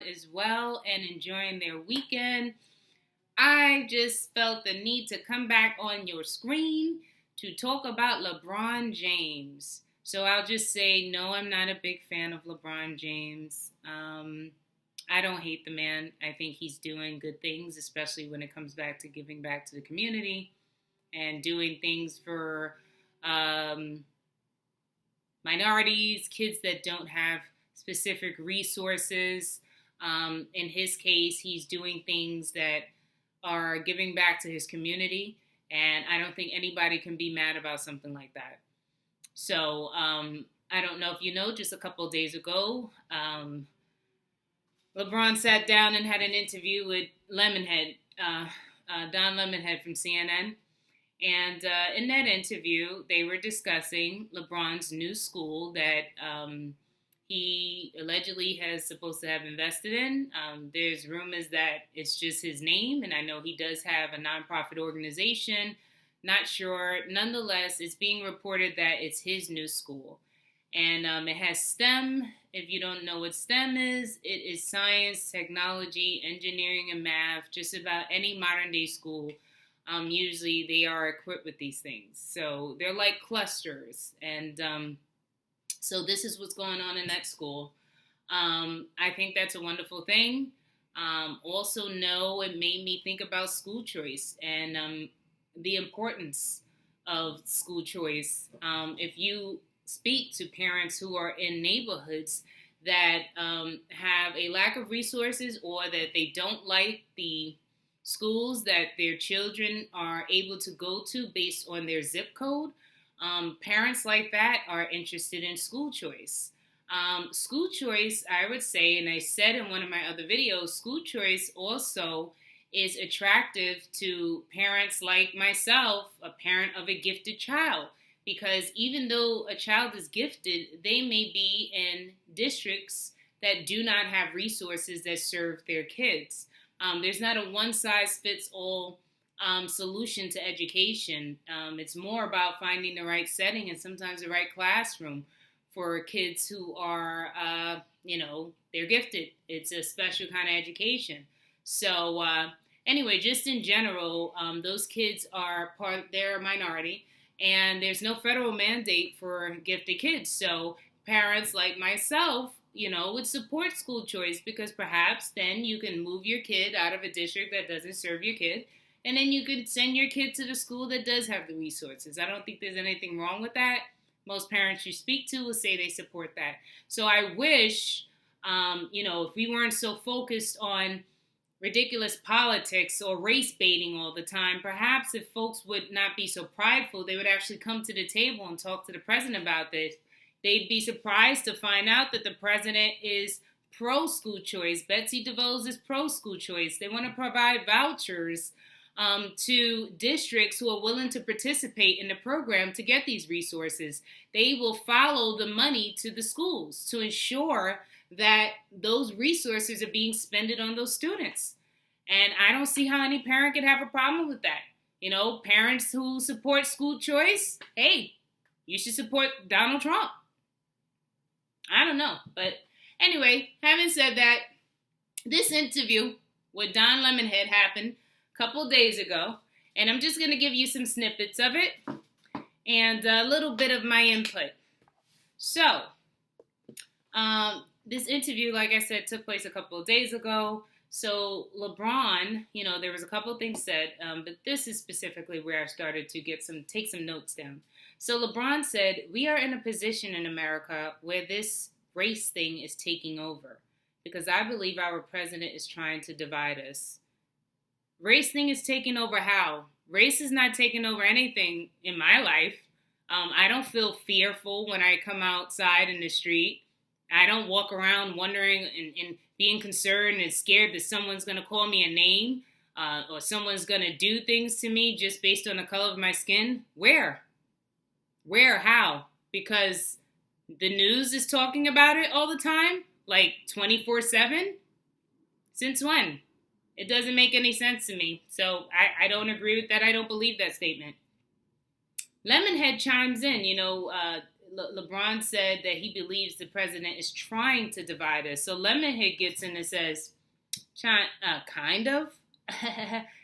is well and enjoying their weekend. I just felt the need to come back on your screen to talk about LeBron James. So I'll just say, no, I'm not a big fan of LeBron James. I don't hate the man. I think he's doing good things, especially when it comes back to giving back to the community and doing things for minorities, kids that don't have specific resources. In his case, he's doing things that are giving back to his community, and I don't think anybody can be mad about something like that. So I don't know if you know, just a couple of days ago, LeBron sat down and had an interview with Lemonhead, Don Lemonhead from CNN. And in that interview, they were discussing LeBron's new school that he allegedly has supposed to have invested in. There's rumors that it's just his name, and I know he does have a nonprofit organization. Not sure. Nonetheless, it's being reported that it's his new school. And it has STEM. If you don't know what STEM is, it is science, technology, engineering, and math. Just about any modern day school. Usually they are equipped with these things. So they're like clusters. And so this is what's going on in that school. I think that's a wonderful thing. Also know it made me think about school choice and the importance of school choice. If you speak to parents who are in neighborhoods that have a lack of resources or that they don't like the schools that their children are able to go to based on their zip code, parents like that are interested in school choice. School choice, I would say, and I said in one of my other videos, school choice also is attractive to parents like myself, a parent of a gifted child. Because even though a child is gifted, they may be in districts that do not have resources that serve their kids. There's not a one-size-fits-all solution to education. It's more about finding the right setting and sometimes the right classroom for kids who are, they're gifted. It's a special kind of education. So anyway, just in general, those kids are they're a minority. And there's no federal mandate for gifted kids. So parents like myself, would support school choice because perhaps then you can move your kid out of a district that doesn't serve your kid. And then you could send your kid to the school that does have the resources. I don't think there's anything wrong with that. Most parents you speak to will say they support that. So I wish, if we weren't so focused on ridiculous politics or race baiting all the time, perhaps if folks would not be so prideful, they would actually come to the table and talk to the president about this. They'd be surprised to find out that the president is pro-school choice. Betsy DeVos is pro-school choice. They want to provide vouchers to districts who are willing to participate in the program to get these resources. They will follow the money to the schools to ensure that those resources are being spent on those students. And I don't see how any parent could have a problem with that. Parents who support school choice, hey, you should support Donald Trump. I don't know. But anyway, having said that, this interview with Don Lemonhead happened a couple of days ago. And I'm just going to give you some snippets of it and a little bit of my input. So, this interview, like I said, took place a couple of days ago. So LeBron, there was a couple of things said, but this is specifically where I started to take some notes down. So LeBron said, we are in a position in America where this race thing is taking over because I believe our president is trying to divide us. Race thing is taking over how? Race is not taking over anything in my life. I don't feel fearful when I come outside in the street. I don't walk around wondering and being concerned and scared that someone's going to call me a name or someone's going to do things to me just based on the color of my skin. Where? How? Because the news is talking about it all the time, like 24/7? Since when? It doesn't make any sense to me. So I don't agree with that. I don't believe that statement. Lemonhead chimes in, LeBron said that he believes the president is trying to divide us. So Lemonhead gets in and says, kind of,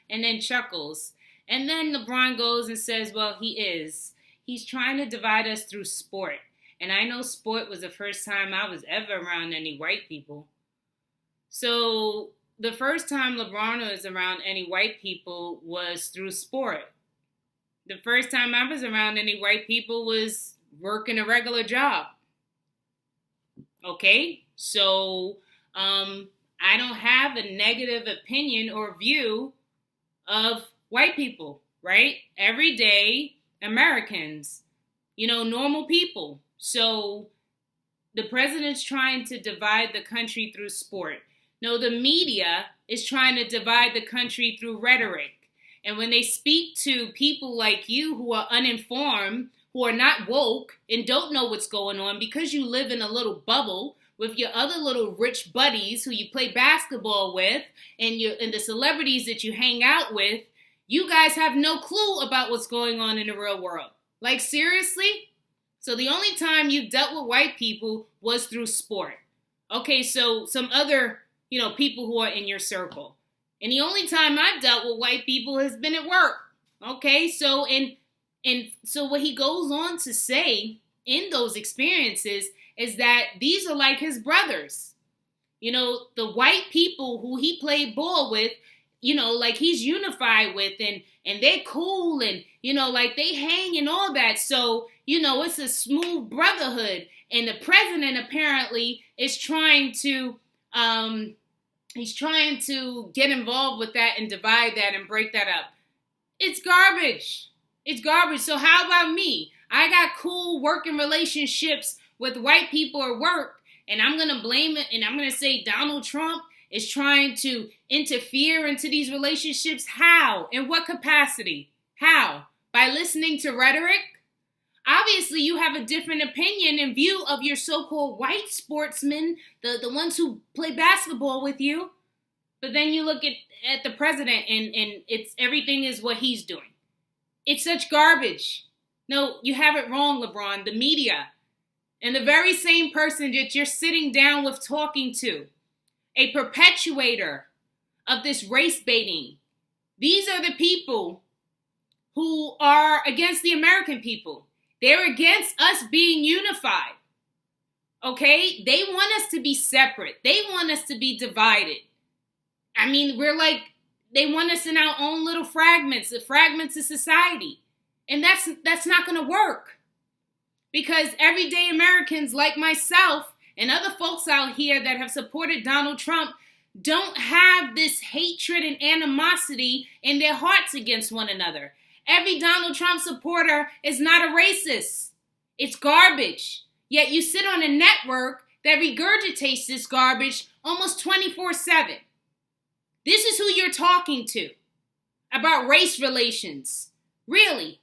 and then chuckles. And then LeBron goes and says, well, he is. He's trying to divide us through sport. And I know sport was the first time I was ever around any white people. So the first time LeBron was around any white people was through sport. The first time I was around any white people was working a regular job. Okay? So I don't have a negative opinion or view of white people, right? Everyday Americans, normal people. So the president's trying to divide the country through sport. No, the media is trying to divide the country through rhetoric. And when they speak to people like you who are uninformed, who are not woke and don't know what's going on because you live in a little bubble with your other little rich buddies who you play basketball with and the celebrities that you hang out with, you guys have no clue about what's going on in the real world. Like, seriously? So the only time you dealt with white people was through sport. Okay, so some other, people who are in your circle. And the only time I've dealt with white people has been at work. Okay, so so what he goes on to say in those experiences is that these are like his brothers. The white people who he played ball with, like he's unified with and they're cool and, like they hang and all that. So, it's a smooth brotherhood. And the president apparently is trying to, get involved with that and divide that and break that up. It's garbage. It's garbage. So how about me? I got cool working relationships with white people at work, and I'm going to blame it, and I'm going to say Donald Trump is trying to interfere into these relationships. How? In what capacity? How? By listening to rhetoric? Obviously, you have a different opinion and view of your so-called white sportsmen, the ones who play basketball with you. But then you look at the president, and it's everything is what he's doing. It's such garbage. No, you have it wrong, LeBron. The media and the very same person that you're sitting down with talking to, a perpetuator of this race baiting. These are the people who are against the American people. They're against us being unified. Okay? They want us to be separate. They want us to be divided. I mean, they want us in our own little fragments, the fragments of society. And that's not going to work. Because everyday Americans like myself and other folks out here that have supported Donald Trump don't have this hatred and animosity in their hearts against one another. Every Donald Trump supporter is not a racist. It's garbage. Yet you sit on a network that regurgitates this garbage almost 24/7. This is who you're talking to about race relations. Really.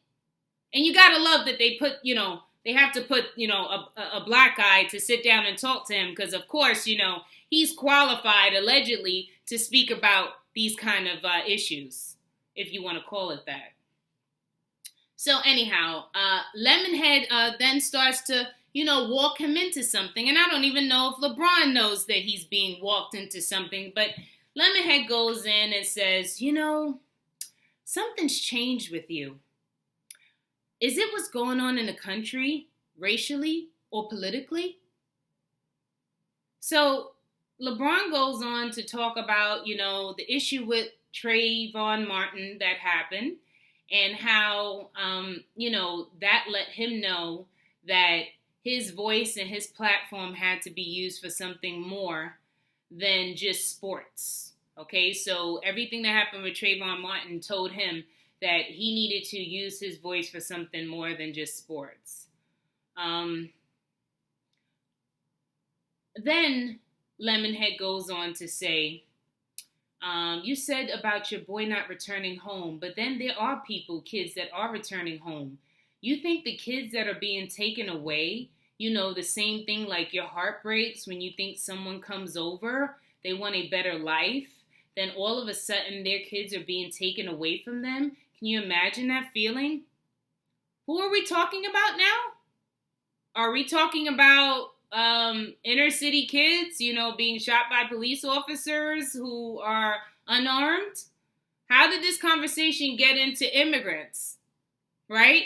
And you got to love that they put, they have to put, a black guy to sit down and talk to him because, of course, he's qualified, allegedly, to speak about these kind of issues, if you want to call it that. So anyhow, Lemonhead then starts to, walk him into something. And I don't even know if LeBron knows that he's being walked into something. But Lemonhead goes in and says, something's changed with you. Is it what's going on in the country, racially or politically? So LeBron goes on to talk about, the issue with Trayvon Martin that happened and how, that let him know that his voice and his platform had to be used for something more than just sports. Okay, so everything that happened with Trayvon Martin told him that he needed to use his voice for something more than just sports. Then Lemonhead goes on to say, you said about your boy not returning home, but then there are kids that are returning home. You think the kids that are being taken away, the same thing like your heart breaks when you think someone comes over, they want a better life, then all of a sudden their kids are being taken away from them? Can you imagine that feeling? Who are we talking about now? Are we talking about inner city kids, being shot by police officers who are unarmed? How did this conversation get into immigrants, right?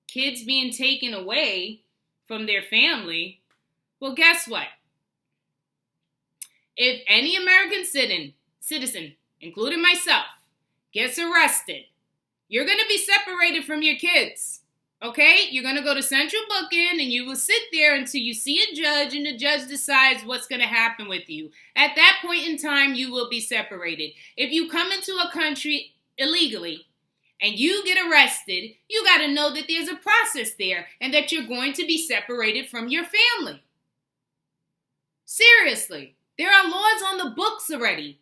Kids being taken away from their family. Well, guess what? If any American citizen, including myself, gets arrested, you're going to be separated from your kids. Okay? You're going to go to central booking and you will sit there until you see a judge and the judge decides what's going to happen with you. At that point in time, you will be separated. If you come into a country illegally and you get arrested, you got to know that there's a process there and that you're going to be separated from your family. Seriously. There are laws on the books already.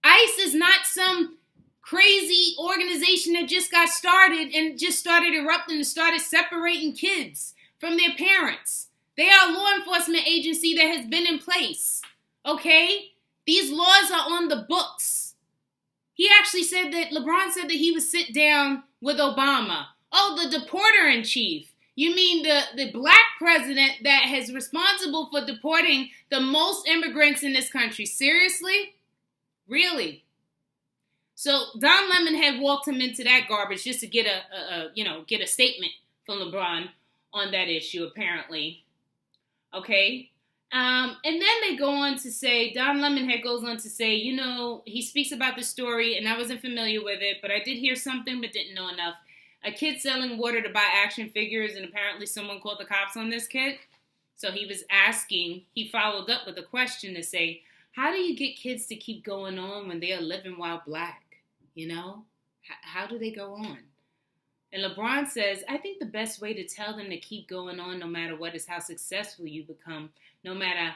ICE is not some crazy organization that just got started and just started erupting and started separating kids from their parents. They are a law enforcement agency that has been in place. Okay? These laws are on the books. He actually said that, LeBron said that he would sit down with Obama. Oh, the deporter-in-chief. You mean the black president that is responsible for deporting the most immigrants in this country? Seriously? Really? So Don Lemon had walked him into that garbage just to get a statement from LeBron on that issue, apparently. Okay? And then they go on to say, Don Lemonhead goes on to say, he speaks about the story, and I wasn't familiar with it, but I did hear something but didn't know enough. A kid selling water to buy action figures, and apparently someone called the cops on this kid. So he followed up with a question to say, how do you get kids to keep going on when they are living while black? How do they go on? And LeBron says, I think the best way to tell them to keep going on no matter what is how successful you become, no matter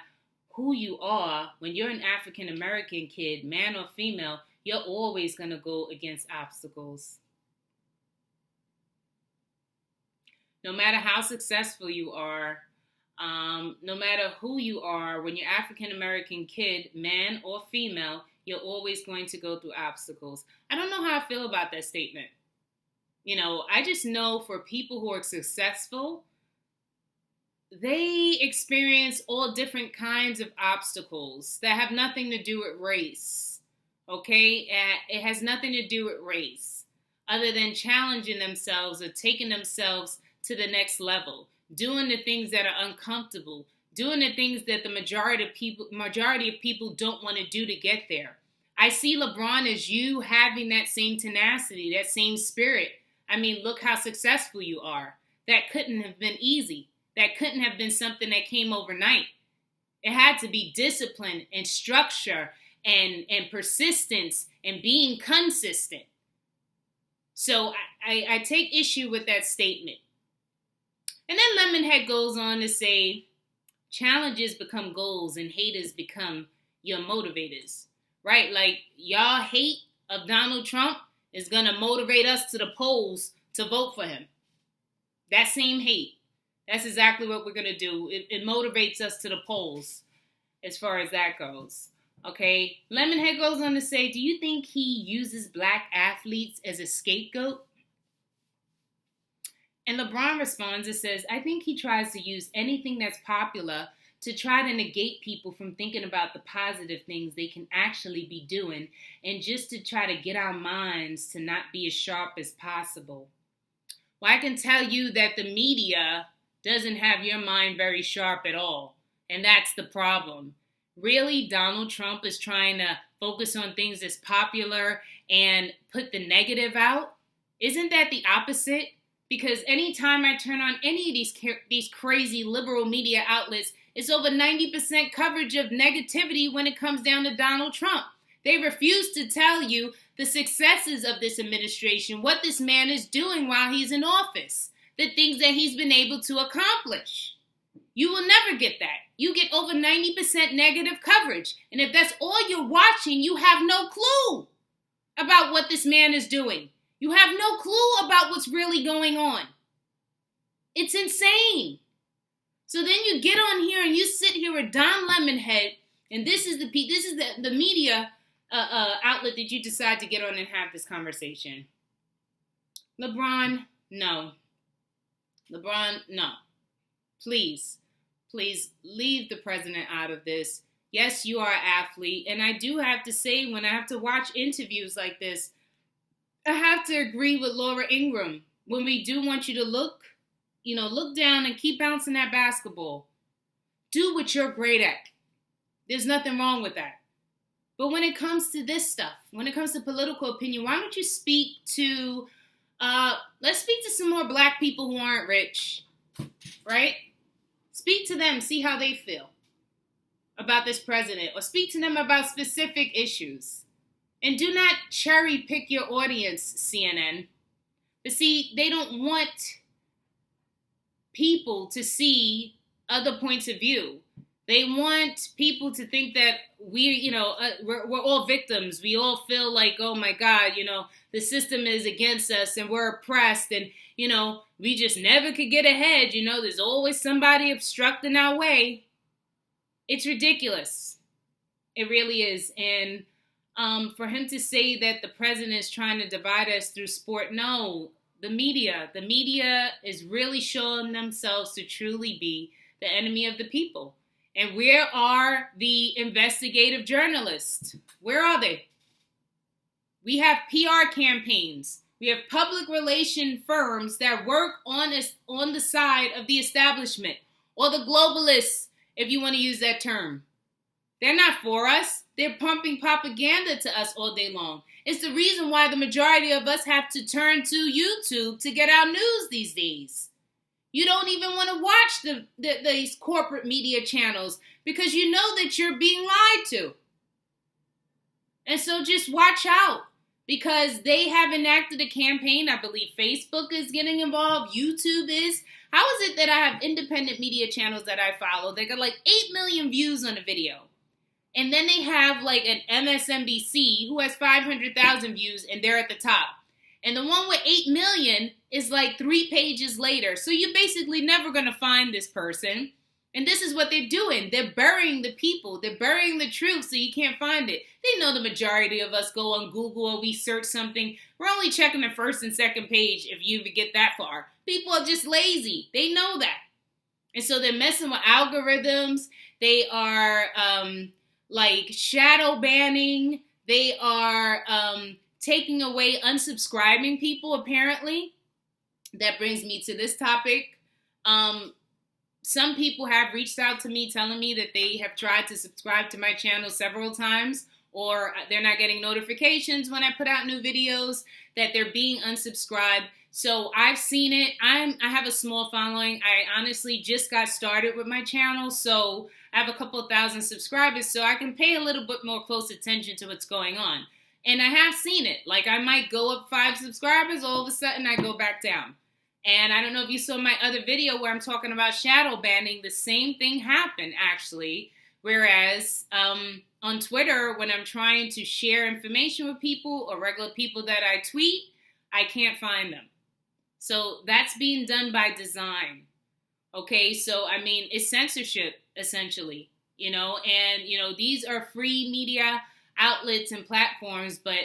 who you are. When you're an African-American kid, man or female, you're always going to go against obstacles. No matter how successful you are, no matter who you are, when you're African-American kid, man or female, you're always going to go through obstacles. I don't know how I feel about that statement. I just know for people who are successful, they experience all different kinds of obstacles that have nothing to do with race. Okay? It has nothing to do with race, other than challenging themselves or taking themselves to the next level, doing the things that are uncomfortable, doing the things that the majority of people don't want to do to get there. I see LeBron as you having that same tenacity, that same spirit. I mean, look how successful you are. That couldn't have been easy. That couldn't have been something that came overnight. It had to be discipline and structure and persistence and being consistent. So I take issue with that statement. And then Lemonhead goes on to say, challenges become goals and haters become your motivators, right? Like y'all hate of Donald Trump is going to motivate us to the polls to vote for him. That same hate. That's exactly what we're going to do. It motivates us to the polls as far as that goes. Okay. Lemonhead goes on to say, do you think he uses black athletes as a scapegoat? And LeBron responds and says, I think he tries to use anything that's popular to try to negate people from thinking about the positive things they can actually be doing and just to try to get our minds to not be as sharp as possible. Well, I can tell you that the media doesn't have your mind very sharp at all. And that's the problem. Really, Donald Trump is trying to focus on things that's popular and put the negative out? Isn't that the opposite? Because anytime I turn on any of these crazy liberal media outlets, it's over 90% coverage of negativity when it comes down to Donald Trump. They refuse to tell you the successes of this administration, what this man is doing while he's in office, the things that he's been able to accomplish. You will never get that. You get over 90% negative coverage. And if that's all you're watching, you have no clue about what this man is doing. You have no clue about what's really going on. It's insane. So then you get on here and you sit here with Don Lemonhead, and this is the media outlet that you decide to get on and have this conversation. LeBron, no. LeBron, no. please, please leave the president out of this. Yes, you are an athlete. And I do have to say, when I have to watch interviews like this, I have to agree with Laura Ingraham. When we do want you to look down and keep bouncing that basketball. Do what you're great at. There's nothing wrong with that. But when it comes to this stuff, when it comes to political opinion, why don't you speak to, let's speak to some more black people who aren't rich, right? Speak to them, see how they feel about this president, or speak to them about specific issues. And do not cherry pick your audience, CNN. But see, they don't want people to see other points of view. They want people to think that we're all victims. We all feel like, oh my God, the system is against us and we're oppressed and, we just never could get ahead. There's always somebody obstructing our way. It's ridiculous. It really is. And for him to say that the president is trying to divide us through sport, no. The media is really showing themselves to truly be the enemy of the people. And where are the investigative journalists? Where are they? We have PR campaigns. We have public relation firms that work on the side of the establishment, or the globalists, if you want to use that term. They're not for us. They're pumping propaganda to us all day long. It's the reason why the majority of us have to turn to YouTube to get our news these days. You don't even want to watch these corporate media channels because you know that you're being lied to. And so just watch out, because they have enacted a campaign. I believe Facebook is getting involved. YouTube is. How is it that I have independent media channels that I follow? They got like 8 million views on a video. And then they have like an MSNBC who has 500,000 views and they're at the top. And the one with 8 million is like 3 pages later. So you're basically never going to find this person. And this is what they're doing. They're burying the people. They're burying the truth so you can't find it. They know the majority of us go on Google or we search something. We're only checking the first and second page if you even get that far. People are just lazy. They know that. And so they're messing with algorithms. They are like shadow banning. They are taking away unsubscribing people, apparently. That brings me to this topic. Some people have reached out to me telling me that they have tried to subscribe to my channel several times, or they're not getting notifications when I put out new videos, that they're being unsubscribed. So I've seen it. I have a small following. I honestly just got started with my channel, so I have a couple of thousand subscribers, so I can pay a little bit more close attention to what's going on. And I have seen it. Like, I might go up 5 subscribers, all of a sudden I go back down. And I don't know if you saw my other video where I'm talking about shadow banning. The same thing happened, actually. Whereas on Twitter, when I'm trying to share information with people or regular people that I tweet, I can't find them. So that's being done by design. Okay, so I mean, it's censorship, essentially. And these are free media outlets and platforms, but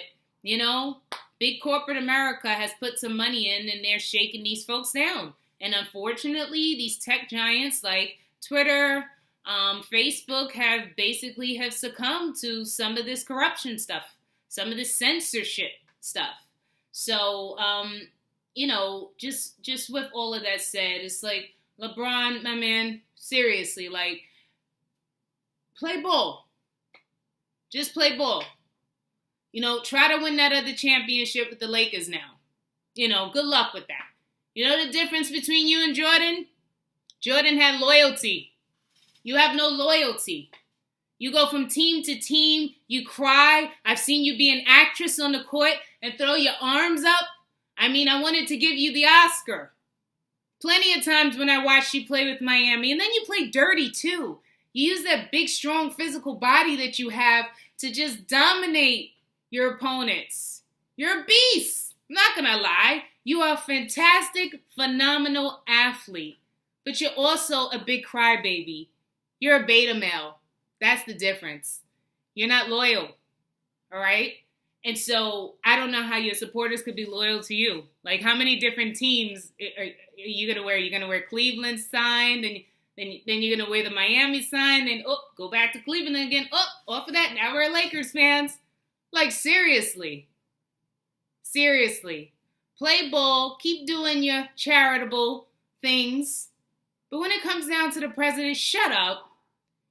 big corporate America has put some money in and they're shaking these folks down. And unfortunately, these tech giants like Twitter, Facebook have succumbed to some of this corruption stuff, some of this censorship stuff. So, just with all of that said, it's like, LeBron, my man, seriously, like, play ball. Just play ball. Try to win that other championship with the Lakers now. Good luck with that. The difference between you and Jordan? Jordan had loyalty. You have no loyalty. You go from team to team. You cry. I've seen you be an actress on the court and throw your arms up. I mean, I wanted to give you the Oscar. Plenty of times when I watched you play with Miami. And then you play dirty, too. You use that big, strong physical body that you have to just dominate your opponents. You're a beast. I'm not going to lie. You are a fantastic, phenomenal athlete. But you're also a big crybaby. You're a beta male. That's the difference. You're not loyal. All right? And so I don't know how your supporters could be loyal to you. Like, how many different teams are you going to wear? You're going to wear Cleveland's sign, then you're going to wear the Miami sign, then, go back to Cleveland again. Off of that, now we're Lakers fans. Like, seriously. Seriously. Play ball, keep doing your charitable things. But when it comes down to the president, shut up.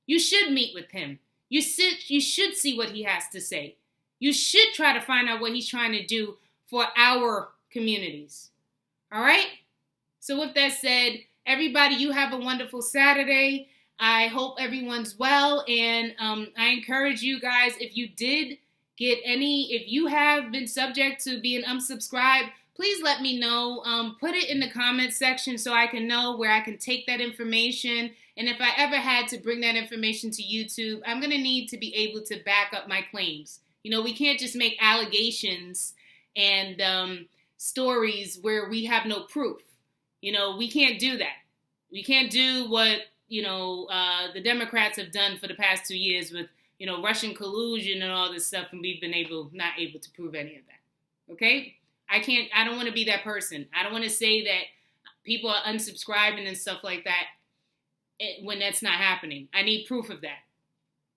You should meet with him. You should see what he has to say. You should try to find out what he's trying to do for our communities. All right? So with that said, everybody, you have a wonderful Saturday. I hope everyone's well. And I encourage you guys, if you have been subject to being unsubscribed, please let me know. Put it in the comments section so I can know where I can take that information. And if I ever had to bring that information to YouTube, I'm going to need to be able to back up my claims. We can't just make allegations and stories where we have no proof. We can't do that. We can't do what, the Democrats have done for the past 2 years with, Russian collusion and all this stuff, and we've been not able to prove any of that. Okay? I don't want to be that person. I don't want to say that people are unsubscribing and stuff like that when that's not happening. I need proof of that.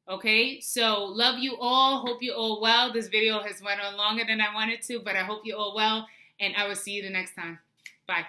Okay, so love you all. Hope you all well. This video has went on longer than I wanted to, but I hope you all well, and I will see you the next time. Bye.